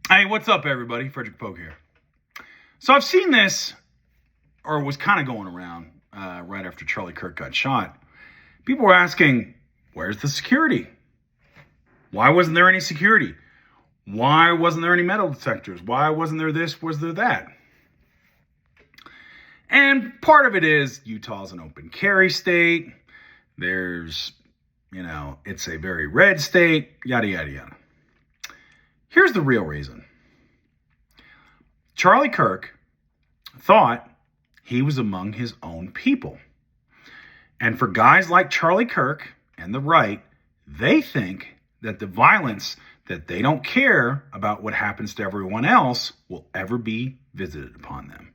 Hey, what's up, everybody? Frederic Poag here. So I've seen this, or was kind of going around right after Charlie Kirk got shot. People were asking, where's the security? Why wasn't there any security? Why wasn't there any metal detectors? Why wasn't there this? Was there that? And part of it is Utah's an open carry state. There's, it's a very red state, yada, yada, yada. Here's the real reason. Charlie Kirk thought he was among his own people. And for guys like Charlie Kirk and the right, they think that the violence, that they don't care about what happens to everyone else, will ever be visited upon them.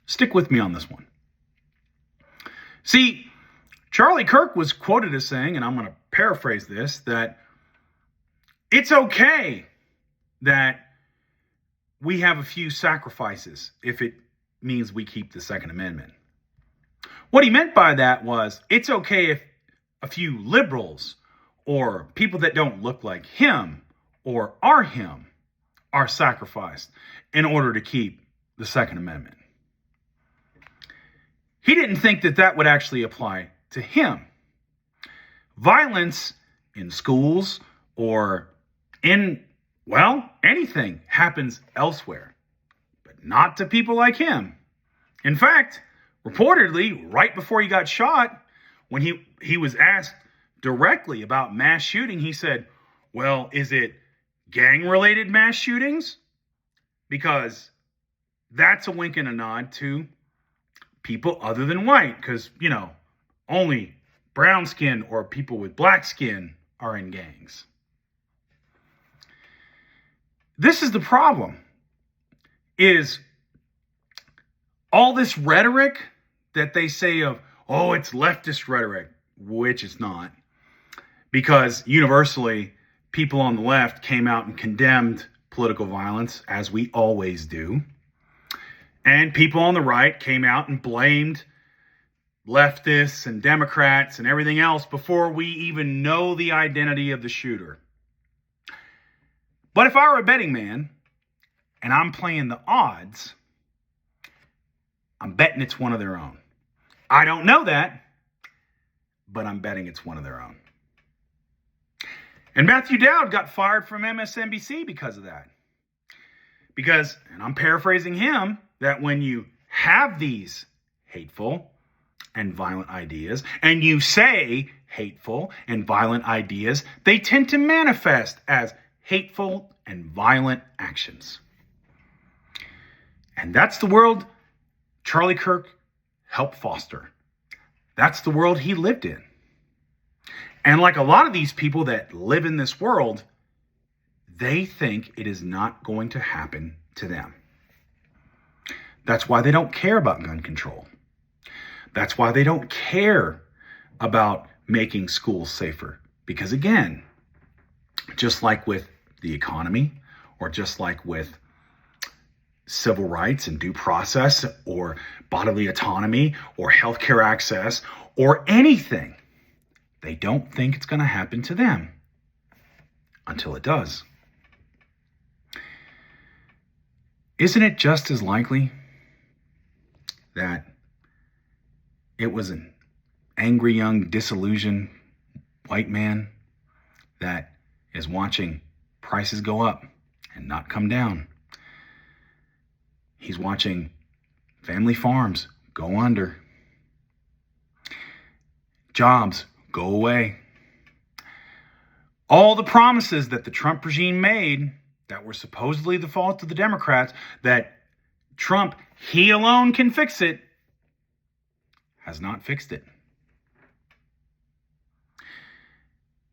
Stick with me on this one. See, Charlie Kirk was quoted as saying, and I'm going to paraphrase this, that it's okay that we have a few sacrifices if it means we keep the Second Amendment. What he meant by that was, it's okay if a few liberals or people that don't look like him or are him are sacrificed in order to keep the Second Amendment. He didn't think that that would actually apply to him. Violence in schools or in, anything happens elsewhere, but not to people like him. In fact, reportedly, right before he got shot, when he was asked directly about mass shooting, he said, well, is it gang-related mass shootings? Because that's a wink and a nod to people other than white, because, only brown skin or people with black skin are in gangs. This is the problem, is all this rhetoric that they say of, oh, it's leftist rhetoric, which it's not, because universally people on the left came out and condemned political violence, as we always do. And people on the right came out and blamed leftists and Democrats and everything else before we even know the identity of the shooter. But if I were a betting man and I'm playing the odds, I'm betting it's one of their own. I don't know that, but I'm betting it's one of their own. And Matthew Dowd got fired from MSNBC because of that. Because, and I'm paraphrasing him, that when you have these hateful and violent ideas, and you say hateful and violent ideas, they tend to manifest as hateful and violent actions. And that's the world Charlie Kirk helped foster. That's the world he lived in. And like a lot of these people that live in this world, they think it is not going to happen to them. That's why they don't care about gun control. That's why they don't care about making schools safer. Because again, just like with the economy, or just like with civil rights and due process, or bodily autonomy, or healthcare access, or anything, they don't think it's going to happen to them until it does. Isn't it just as likely that it was an angry, young, disillusioned white man that is watching prices go up and not come down? He's watching family farms go under, jobs go away. All the promises that the Trump regime made that were supposedly the fault of the Democrats, that Trump, he alone can fix it, has not fixed it.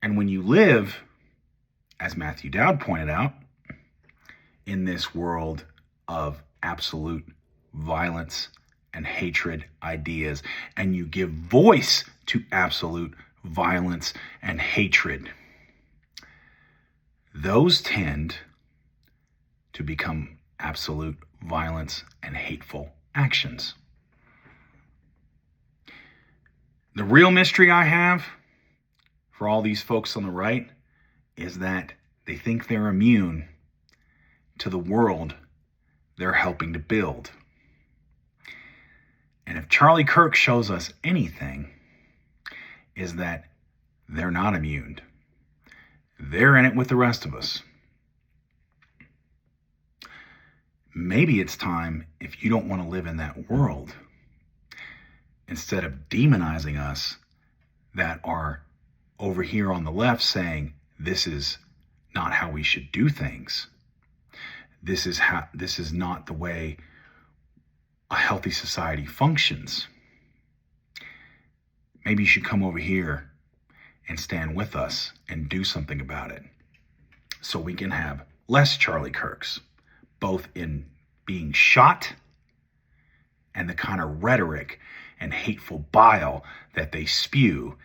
And when you live, as Matthew Dowd pointed out, in this world of absolute violence and hatred ideas, and you give voice to absolute violence and hatred, those tend to become absolute violence and hateful actions. The real mystery I have for all these folks on the right is that they think they're immune to the world they're helping to build. And if Charlie Kirk shows us anything, is that they're not immune. They're in it with the rest of us. Maybe it's time, if you don't want to live in that world, instead of demonizing us that are over here on the left saying this is not how we should do things. This is not the way a healthy society functions. Maybe you should come over here and stand with us and do something about it, so we can have less Charlie Kirks, both in being shot and the kind of rhetoric and hateful bile that they spew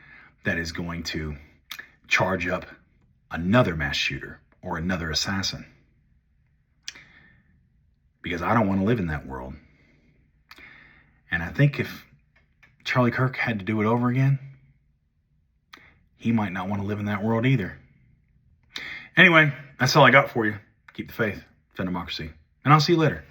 that is going to charge up another mass shooter or another assassin. Because I don't want to live in that world. And I think if Charlie Kirk had to do it over again, he might not want to live in that world either. Anyway, that's all I got for you. Keep the faith, defend democracy, and I'll see you later.